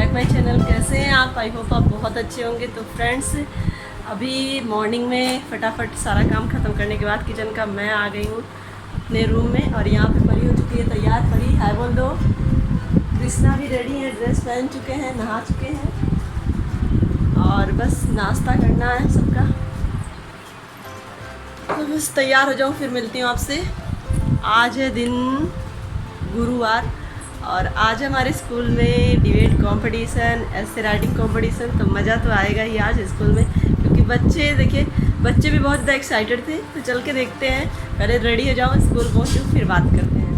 Back my channel. कैसे हैं आप? आई होप आप बहुत अच्छे होंगे। तो फ्रेंड्स, अभी मॉर्निंग में फटाफट सारा काम ख़त्म करने के बाद किचन का मैं आ गई हूँ अपने रूम में, और यहाँ पे परी हो चुकी है तैयार। परी हाय बोल दो। कृष्णा भी रेडी है, ड्रेस पहन चुके हैं, नहा चुके हैं, और बस नाश्ता करना है सबका। तो बस तैयार हो जाऊँ, फिर मिलती हूँ आपसे। आज है दिन गुरुवार, और आज हमारे स्कूल में डिबेट कंपटीशन, ऐसे राइटिंग कंपटीशन, तो मज़ा तो आएगा ही आज स्कूल में, क्योंकि बच्चे देखिए, बच्चे भी बहुत ज़्यादा एक्साइटेड थे। तो चल के देखते हैं, पहले रेडी हो जाओ, स्कूल पहुँचूँ, फिर बात करते हैं।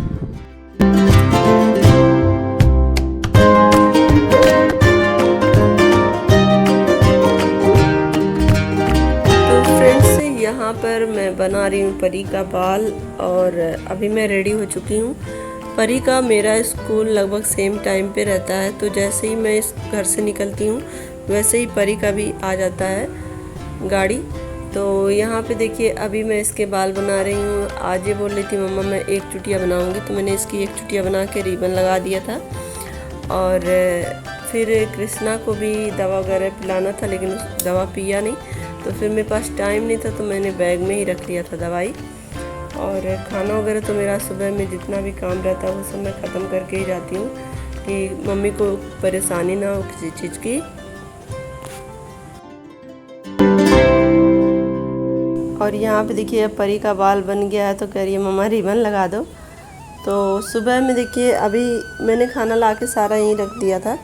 तो फ्रेंड्स, यहाँ पर मैं बना रही हूँ परी का बाल, और अभी मैं रेडी हो चुकी हूँ। परी का मेरा स्कूल लगभग सेम टाइम पे रहता है, तो जैसे ही मैं इस घर से निकलती हूँ वैसे ही परी का भी आ जाता है गाड़ी। तो यहाँ पे देखिए, अभी मैं इसके बाल बना रही हूँ। आज ये बोल रही थी मम्मा मैं एक चुटिया बनाऊँगी, तो मैंने इसकी एक चुटिया बना के रिबन लगा दिया था। और फिर कृष्णा को भी दवा वगैरह पिलाना था, लेकिन उस दवा पिया नहीं, तो फिर मेरे पास टाइम नहीं था, तो मैंने बैग में ही रख लिया था दवाई। और खाना वगैरह तो मेरा सुबह में जितना भी काम रहता है वो सब मैं ख़त्म करके ही जाती हूँ, कि मम्मी को परेशानी ना हो किसी चीज़ की। और यहाँ पे देखिए, अब परी का बाल बन गया है, तो कह रही है मम्मा रिबन लगा दो। तो सुबह में देखिए, अभी मैंने खाना ला के सारा यहीं रख दिया था,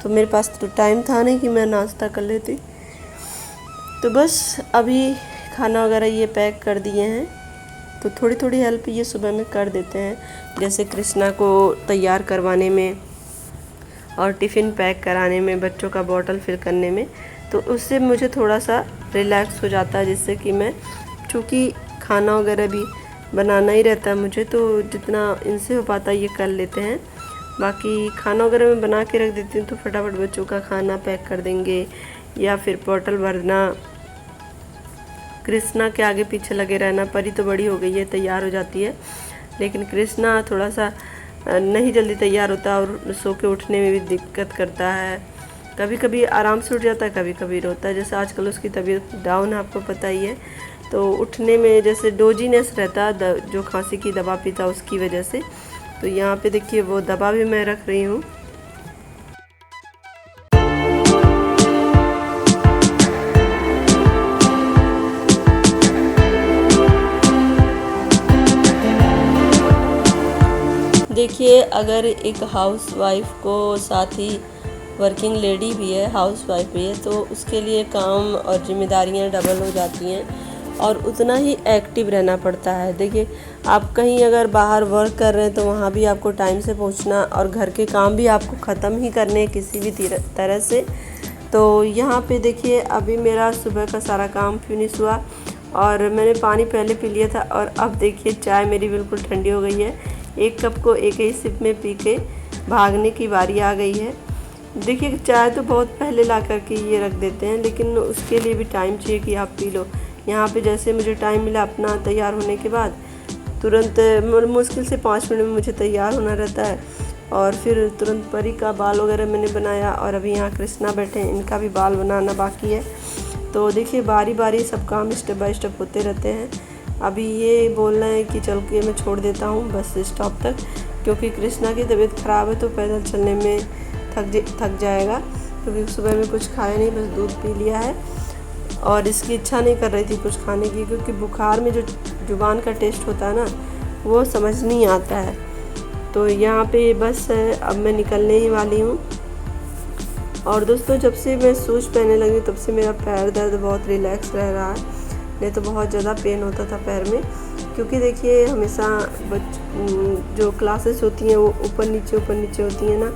तो मेरे पास तो टाइम था नहीं कि मैं नाश्ता कर लेती। तो बस अभी खाना वगैरह ये पैक कर दिए हैं, तो थोड़ी थोड़ी हेल्प ये सुबह में कर देते हैं, जैसे कृष्णा को तैयार करवाने में और टिफ़िन पैक कराने में, बच्चों का बॉटल फिल करने में। तो उससे मुझे थोड़ा सा रिलैक्स हो जाता है, जिससे कि मैं, चूँकि खाना वगैरह भी बनाना ही रहता है मुझे, तो जितना इनसे हो पाता है ये कर लेते हैं। बाकी खाना वगैरह मैं बना के रख देती हूँ, तो फटाफट बच्चों का खाना पैक कर देंगे, या फिर बॉटल भरना, कृष्णा के आगे पीछे लगे रहना। परी तो बड़ी हो गई है, तैयार हो जाती है, लेकिन कृष्णा थोड़ा सा नहीं जल्दी तैयार होता, और सो के उठने में भी दिक्कत करता है। कभी कभी आराम से उठ जाता है, कभी कभी रोता है। जैसे आजकल उसकी तबीयत डाउन है, आपको पता ही है, तो उठने में जैसे डोजीनेस रहता है, जो खांसी की दवा पीता उसकी वजह से। तो यहाँ पे देखिए, वो दवा भी मैं रख रही हूँ। देखिए, अगर एक हाउस वाइफ को साथ ही वर्किंग लेडी भी है, हाउस वाइफ भी है, तो उसके लिए काम और जिम्मेदारियां डबल हो जाती हैं, और उतना ही एक्टिव रहना पड़ता है। देखिए, आप कहीं अगर बाहर वर्क कर रहे हैं, तो वहाँ भी आपको टाइम से पहुँचना, और घर के काम भी आपको ख़त्म ही करने किसी भी तरह से। तो यहाँ पे देखिए, अभी मेरा सुबह का सारा काम फिनिश हुआ, और मैंने पानी पहले पी लिया था, और अब देखिए चाय मेरी बिल्कुल ठंडी हो गई है। एक कप को एक ही सिप में पी के भागने की बारी आ गई है। देखिए, चाय तो बहुत पहले ला करके ये रख देते हैं, लेकिन उसके लिए भी टाइम चाहिए कि आप पी लो। यहाँ पे जैसे मुझे टाइम मिला अपना तैयार होने के बाद, तुरंत मुश्किल से 5 मिनट में मुझे तैयार होना रहता है, और फिर तुरंत परी का बाल वगैरह मैंने बनाया, और अभी यहाँ कृष्णा बैठे हैं, इनका भी बाल बनाना बाकी है। तो देखिए, बारी बारी सब काम स्टेप बाय स्टेप होते रहते हैं। अभी ये बोलना है कि चल के मैं छोड़ देता हूँ बस स्टॉप तक, क्योंकि कृष्णा की तबीयत ख़राब है, तो पैदल चलने में थक जाएगा, क्योंकि सुबह में कुछ खाया नहीं, बस दूध पी लिया है, और इसकी इच्छा नहीं कर रही थी कुछ खाने की, क्योंकि बुखार में जो जुबान का टेस्ट होता है ना, वो समझ नहीं आता है। तो यहाँ पे बस अब मैं निकलने ही वाली हूँ। और दोस्तों, जब से मैं शूज़ पहनने लगी तब से मेरा पैर दर्द बहुत रिलैक्स रह रहा है, नहीं तो बहुत ज़्यादा पेन होता था पैर में। क्योंकि देखिए, हमेशा जो क्लासेस होती हैं वो ऊपर नीचे होती हैं ना,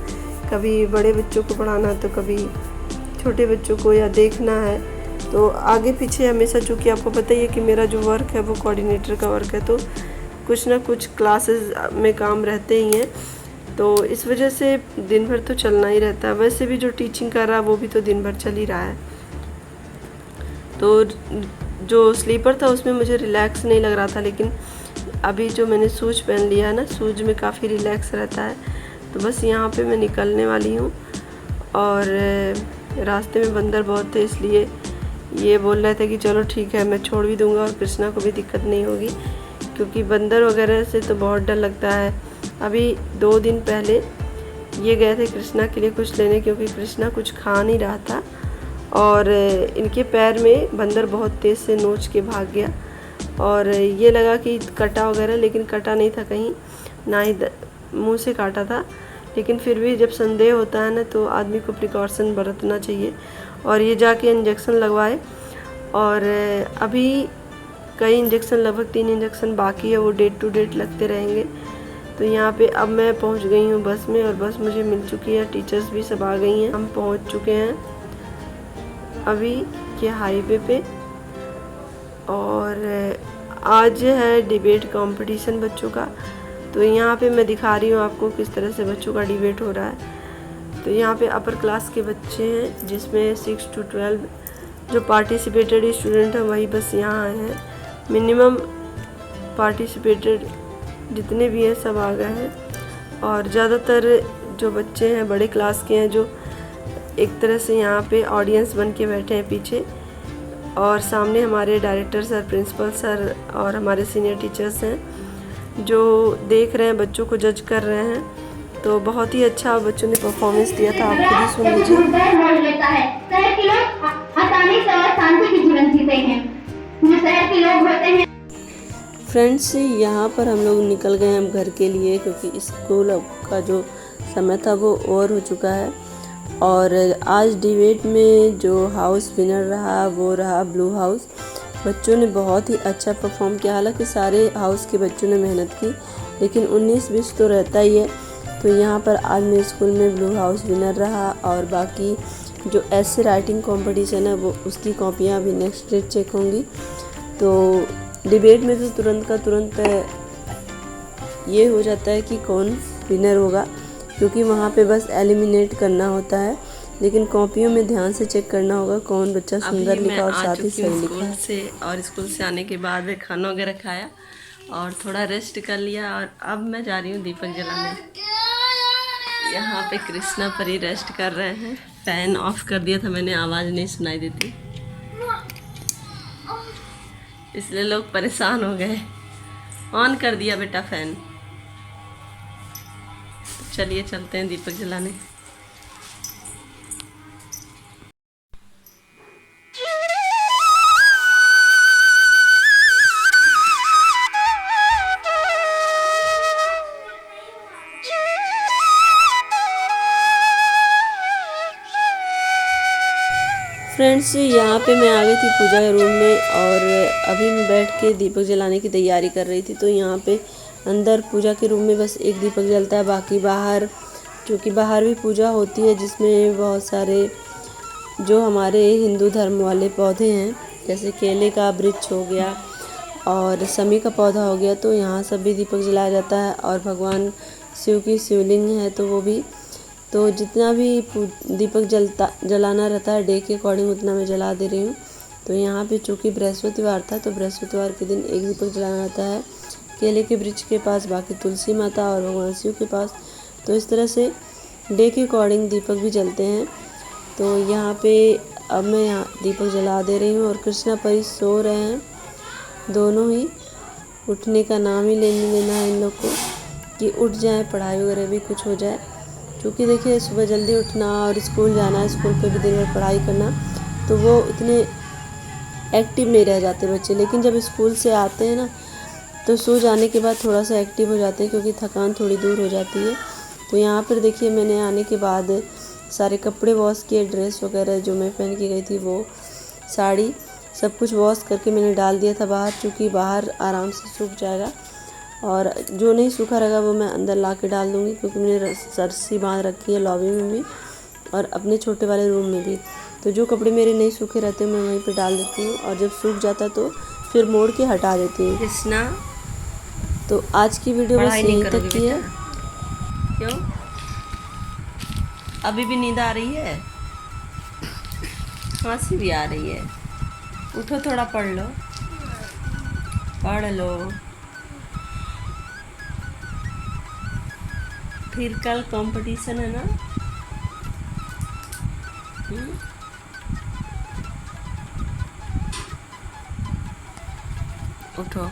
कभी बड़े बच्चों को पढ़ाना, तो कभी छोटे बच्चों को या देखना है, तो आगे पीछे हमेशा, चूँकि आपको पता ही है कि मेरा जो वर्क है वो कोऑर्डिनेटर का वर्क है, तो कुछ ना कुछ क्लासेस में काम रहते ही हैं, तो इस वजह से दिन भर तो चलना ही रहता है। वैसे भी जो टीचिंग कर रहा है वो भी तो दिन भर चल ही रहा है। तो जो स्लीपर था उसमें मुझे रिलैक्स नहीं लग रहा था, लेकिन अभी जो मैंने शूज पहन लिया है ना, शूज में काफ़ी रिलैक्स रहता है। तो बस यहाँ पे मैं निकलने वाली हूँ, और रास्ते में बंदर बहुत थे, इसलिए ये बोल रहे थे कि चलो ठीक है मैं छोड़ भी दूंगा और कृष्णा को भी दिक्कत नहीं होगी, क्योंकि बंदर वगैरह से तो बहुत डर लगता है। अभी 2 दिन पहले ये गए थे कृष्णा के लिए कुछ लेने, क्योंकि कृष्णा कुछ खा नहीं रहा था और इनके पैर में बंदर बहुत तेज़ से नोच के भाग गया और ये लगा कि कटा वगैरह, लेकिन कटा नहीं था कहीं, ना ही मुंह से काटा था। लेकिन फिर भी जब संदेह होता है ना तो आदमी को प्रिकॉशन बरतना चाहिए। और ये जाके इंजेक्शन लगवाए और अभी कई इंजेक्शन, लगभग 3 इंजेक्शन बाकी है, वो डेट टू डेट लगते रहेंगे। तो यहाँ पे अब मैं पहुँच गई हूँ बस में और बस मुझे मिल चुकी है, टीचर्स भी सब आ गई हैं, हम पहुँच चुके हैं अभी के हाईवे पे। और आज है डिबेट कंपटीशन बच्चों का, तो यहाँ पे मैं दिखा रही हूँ आपको किस तरह से बच्चों का डिबेट हो रहा है। तो यहाँ पे अपर क्लास के बच्चे हैं, जिसमें 6 to 12 जो पार्टिसिपेटेड स्टूडेंट हैं वही बस यहाँ आए हैं। मिनिमम पार्टिसिपेटेड जितने भी हैं सब आ गए हैं और ज़्यादातर जो बच्चे हैं बड़े क्लास के हैं, जो एक तरह से यहाँ पे ऑडियंस बन के बैठे हैं पीछे, और सामने हमारे डायरेक्टर सर, प्रिंसिपल सर और हमारे सीनियर टीचर्स हैं जो देख रहे हैं, बच्चों को जज कर रहे हैं। तो बहुत ही अच्छा बच्चों ने परफॉर्मेंस दिया था, आप खुद ही सुन लीजिए। शहर के लोग आसानी से और शांति से जीवन जीते हैं, जो शहर के लोग होते हैं। फ्रेंड्स, यहाँ पर हम लोग निकल गए हम घर के लिए, क्योंकि स्कूल का जो समय था वो ओवर हो चुका है। और आज डिबेट में जो हाउस विनर रहा वो रहा ब्लू हाउस। बच्चों ने बहुत ही अच्छा परफॉर्म किया, हालांकि सारे हाउस के बच्चों ने मेहनत की, लेकिन 19-20 तो रहता ही है। तो यहाँ पर आज मेरे स्कूल में ब्लू हाउस विनर रहा। और बाकी जो ऐसे राइटिंग कंपटीशन है वो उसकी कॉपियाँ अभी नेक्स्ट डे चेक होंगी। तो डिबेट में तो तुरंत का तुरंत ये हो जाता है कि कौन विनर होगा, क्योंकि वहाँ पे बस एलिमिनेट करना होता है, लेकिन कॉपियों में ध्यान से चेक करना होगा कौन बच्चा सुंदर लिखा और साथ ही सही लिखा है। से और स्कूल से आने के बाद खाना वगैरह खाया और थोड़ा रेस्ट कर लिया और अब मैं जा रही हूँ दीपक जलाने। यहाँ पे कृष्णा परी रेस्ट कर रहे हैं। फैन ऑफ कर दिया था मैंने, आवाज़ नहीं सुनाई देती, इसलिए लोग परेशान हो गए। ऑन कर दिया बेटा फैन। चलिए चलते हैं दीपक जलाने। फ्रेंड्स, यहाँ पे मैं आ गई थी पूजा रूम में और अभी मैं बैठ के दीपक जलाने की तैयारी कर रही थी। तो यहाँ पे अंदर पूजा के रूम में बस एक दीपक जलता है, बाकी बाहर, क्योंकि बाहर भी पूजा होती है जिसमें बहुत सारे जो हमारे हिंदू धर्म वाले पौधे हैं, जैसे केले का वृक्ष हो गया और समी का पौधा हो गया, तो यहाँ सब भी दीपक जलाया जाता है। और भगवान शिव की शिवलिंग है तो वो भी, तो जितना भी दीपक जलाना रहता है डे के अकॉर्डिंग उतना मैं जला दे रही हूँ। तो यहाँ पे चूँकि बृहस्पतिवार था तो बृहस्पतिवार के दिन एक दीपक जलाना रहता है केले के वृक्ष के पास, बाकी तुलसी माता और भगवान शिव के पास। तो इस तरह से डे के अकॉर्डिंग दीपक भी जलते हैं। तो यहाँ पे अब मैं यहाँ दीपक जला दे रही हूँ और कृष्णा परी सो रहे हैं, दोनों ही। उठने का नाम ही लेना है इन लोग को कि उठ जाए, पढ़ाई वगैरह भी कुछ हो जाए, क्योंकि देखिए सुबह जल्दी उठना और स्कूल जाना, स्कूल पे भी दिन भर पढ़ाई करना, तो वो इतने एक्टिव नहीं रह जाते बच्चे। लेकिन जब स्कूल से आते हैं ना तो सो जाने के बाद थोड़ा सा एक्टिव हो जाते हैं, क्योंकि थकान थोड़ी दूर हो जाती है। तो यहाँ पर देखिए मैंने आने के बाद सारे कपड़े वॉश किए, ड्रेस वगैरह जो मैं पहन के गई थी वो साड़ी सब कुछ वॉश करके मैंने डाल दिया था बाहर, क्योंकि बाहर आराम से सूख जाएगा। और जो नहीं सूखा रहेगा वो मैं अंदर ला के डाल दूँगी, क्योंकि मैंने रस्सी बांध रखी है लॉबी में भी और अपने छोटे वाले रूम में भी। तो जो कपड़े मेरे नहीं सूखे रहते मैं वहीं पे डाल देती हूँ, और जब सूख जाता तो फिर मोड़ के हटा देती हूँ। कृष्णा, तो आज की वीडियो बस यहीं तक की है। क्यों अभी भी नींद आ रही है? खांसी भी आ रही है? उठो थोड़ा पढ़ लो, पढ़ लो, फिर कल कंपटीशन है ना। उठो।